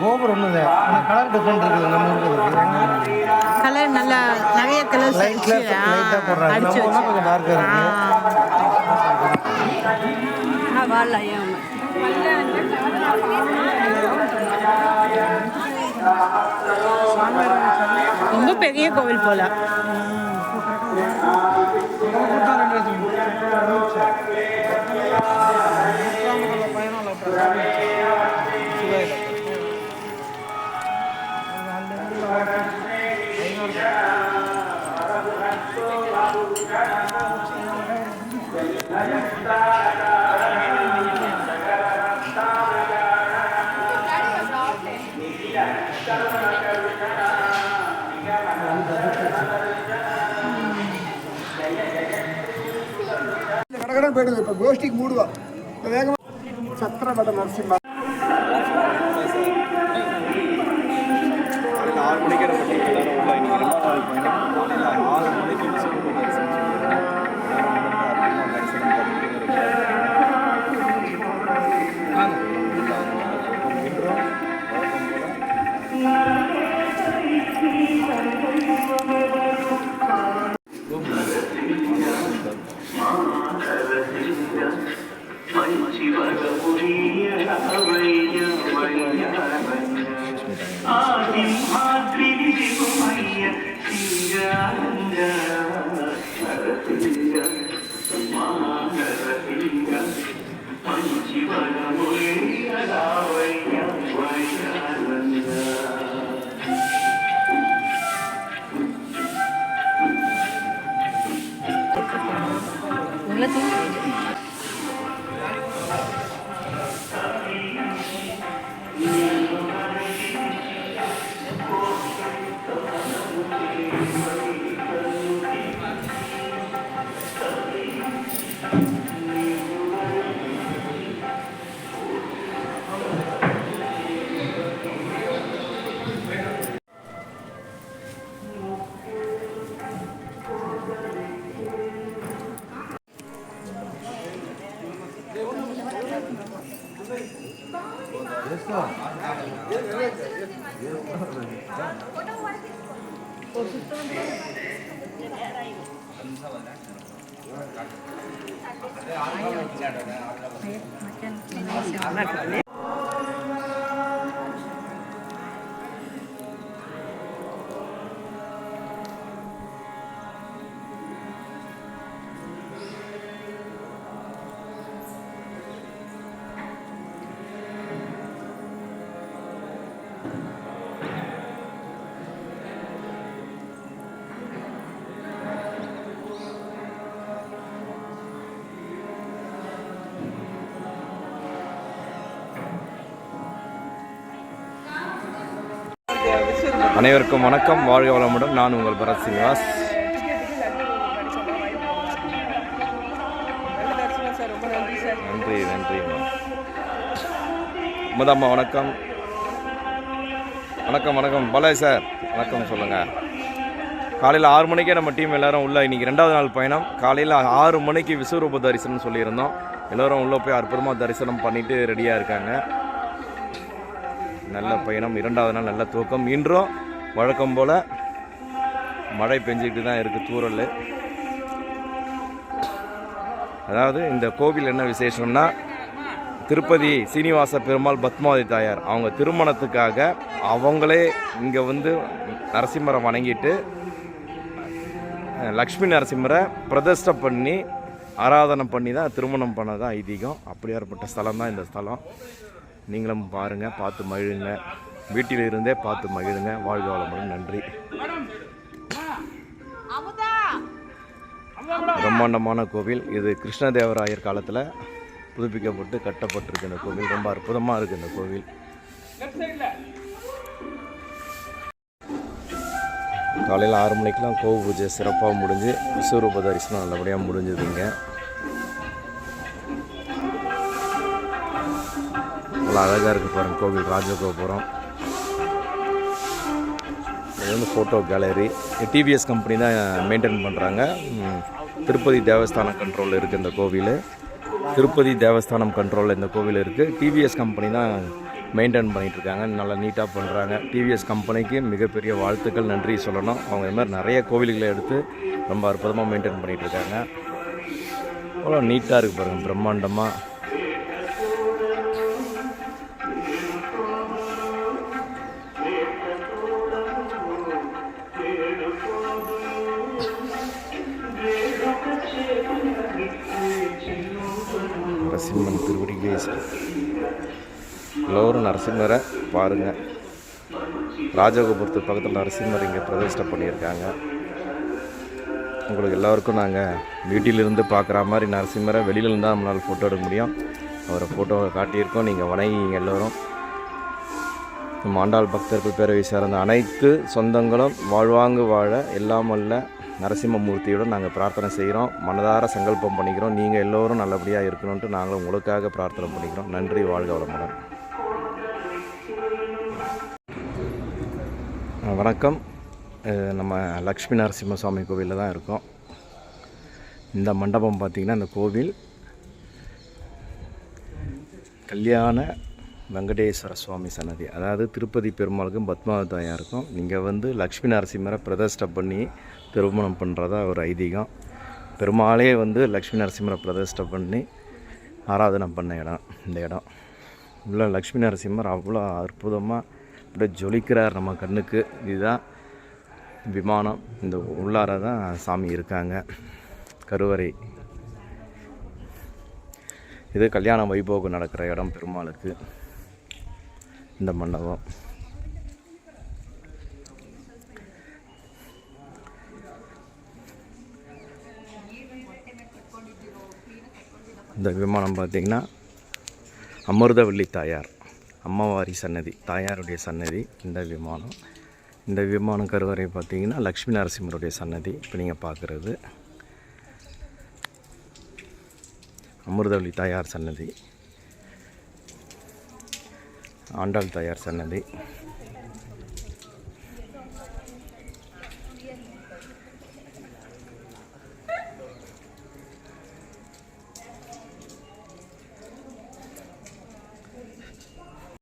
கோபுரம் ஒன்று colour different இருக்குது. நம்ம இருக்கிறது கலர் நல்லா நிறைய கலர்ஸ் லைட்டாக போடுறாங்க. நம்ம ஊர்னா கொஞ்சம் டார்க்காக இருக்குது. ரொம்ப பெரிய கோவில் போல. கடகடன் போயிடுது. இப்போ கோஷ்டிக்கு மூடுவா வேகமாக சத்திரப்பட்ட நரசிம்மா 6 மணிக்கு எல்லாரும் உள்ள இன்னைக்கு 2 நாள் பயணம். 6 மணிக்கு அனைவருக்கும் வணக்கம். வாழ்க வளமுடன். நான் உங்கள் பரத் சீனிவாஸ். நன்றி நன்றி அம்மா. வணக்கம் வணக்கம் வணக்கம் பாலாஜி சார். வணக்கம் சொல்லுங்கள். காலையில் 6 மணிக்கே நம்ம டீம் எல்லோரும் உள்ளே இன்றைக்கி 2வது நாள் பயணம். காலையில் 6 மணிக்கு விஸ்வரூப தரிசனம் சொல்லியிருந்தோம். எல்லோரும் உள்ளே போய் அற்புதமாக தரிசனம் பண்ணிவிட்டு ரெடியாக இருக்காங்க. நல்ல பயணம். 2வது நாள் நல்ல தூக்கம். இன்றும் வழக்கம் போல் மழை பெஞ்சிக்கிட்டு தான் இருக்குது, தூறல். அதாவது இந்த கோவில் என்ன விசேஷம்னா, திருப்பதி சீனிவாச பெருமாள் பத்மாவதி தாயார் அவங்க திருமணத்துக்காக அவங்களே இங்கே வந்து நரசிம்மரை வணங்கிட்டு லக்ஷ்மி நரசிம்மரை பிரதிஷ்டை பண்ணி ஆராதனை பண்ணி தான் திருமணம் பண்ணதான் ஐதீகம். அப்படியாற்பட்ட ஸ்தலம் தான் இந்த ஸ்தலம். நீங்களும் பாருங்கள், பார்த்து மகிழுங்க. வீட்டில் இருந்தே பார்த்து மகிழுங்க. வாழ்க வளமுடன். நன்றி. பிரம்மாண்டமான கோவில் இது. கிருஷ்ணதேவராயர் காலத்தில் புதுப்பிக்கப்பட்டு கட்டப்பட்டிருக்கு இந்த கோவில். ரொம்ப அற்புதமாக இருக்குது இந்த கோவில். காலையில் 6 மணிக்கெலாம் கோவில் பூஜை சிறப்பாக முடிஞ்சு விஸ்வரூப தரிசனம் நல்லபடியாக முடிஞ்சுதுங்க. நல்லா அழகாக இருக்குது பாருங்கள் கோவில் ராஜகோபுரம். இது வந்து ஃபோட்டோ கேலரி. டிவிஎஸ் கம்பெனி தான் மெயின்டைன் பண்ணுறாங்க. திருப்பதி தேவஸ்தானம் கண்ட்ரோலில் இருக்குது இந்த கோவில். திருப்பதி தேவஸ்தானம் கண்ட்ரோலில் இந்த கோவில் இருக்குது. டிவிஎஸ் கம்பெனி தான் மெயின்டைன் பண்ணிகிட்ருக்காங்க. நல்லா நீட்டாக பண்ணுறாங்க. டிவிஎஸ் கம்பெனிக்கு மிகப்பெரிய வாழ்த்துக்கள், நன்றி சொல்லணும். அவங்க இது மாதிரி நிறைய கோவில்களை எடுத்து ரொம்ப அற்புதமாக மெயின்டைன் பண்ணிகிட்ருக்காங்க. அவ்வளோ நீட்டாக இருக்குது பாருங்கள், பிரம்மாண்டமாக. நரசிம்மன் திருவடிகளே எல்லோரும் நரசிம்மரை பாருங்கள். ராஜகோபுரத்துக்கு பக்கத்தில் நரசிம்மர் இங்கே பிரதிஷ்டை பண்ணியிருக்காங்க. உங்களுக்கு எல்லோருக்கும் நாங்கள் வீட்டிலிருந்து பார்க்குற மாதிரி நரசிம்மரை வெளியிலேருந்து தான் நம்மளால் ஃபோட்டோ எடுக்க முடியும். அவரை ஃபோட்டோவை காட்டியிருக்கோம். நீங்கள் வணங்கிங்க எல்லோரும். ஆண்டாள் பக்தர்கள் பேரவை சேர்ந்த அனைத்து சொந்தங்களும் வாழ்வாங்கு வாழ எல்லாம் வல்ல நரசிம்மமூர்த்தியுடன் நாங்கள் பிரார்த்தனை செய்கிறோம். மனதார சங்கல்பம் பண்ணிக்கிறோம். நீங்கள் எல்லோரும் நல்லபடியாக இருக்கணும்ன்ட்டு நாங்களும் உங்களுக்காக பிரார்த்தனை பண்ணிக்கிறோம். நன்றி, வாழ்க வளமுடன். வணக்கம். நம்ம லக்ஷ்மி நரசிம்ம சுவாமி கோவிலில் தான் இருக்கோம். இந்த மண்டபம் பார்த்திங்கன்னா இந்த கோவில் கல்யாண வெங்கடேஸ்வர சுவாமி சன்னதி, அதாவது திருப்பதி பெருமாளுக்கும் பத்மாவதி தாயாருக்கும் இங்கே வந்து லக்ஷ்மி நரசிம்மரை பிரதிஷ்டை பண்ணி திருமணம் பண்ணுறதா ஒரு ஐதீகம். பெருமாளே வந்து லக்ஷ்மி நரசிம்மரை பிரதிஷ்டை பண்ணி ஆராதனை பண்ண இடம் இந்த இடம். உள்ள லக்ஷ்மி நரசிம்மர் அவ்வளோ அற்புதமாக அப்படியே ஜொலிக்கிறார் நம்ம கண்ணுக்கு. இதுதான் விமானம். இந்த உள்ளார தான் சாமி இருக்காங்க. கருவறை இது கல்யாண வைபோகம் நடக்கிற இடம் பெருமாளுக்கு. இந்த மண்டபம் இந்த விமானம் பார்த்திங்கன்னா அமிர்தவள்ளி தாயார் அம்மவாரி சன்னதி, தாயாருடைய சன்னதி இந்த விமானம். இந்த விமானம் கருவறை பார்த்திங்கன்னா லக்ஷ்மி நரசிம்மருடைய சன்னதி. இப்போ நீங்கள் பார்க்குறது அமிர்தவள்ளி தாயார் சன்னதி, ஆண்டாள் தாயார் சன்னதி.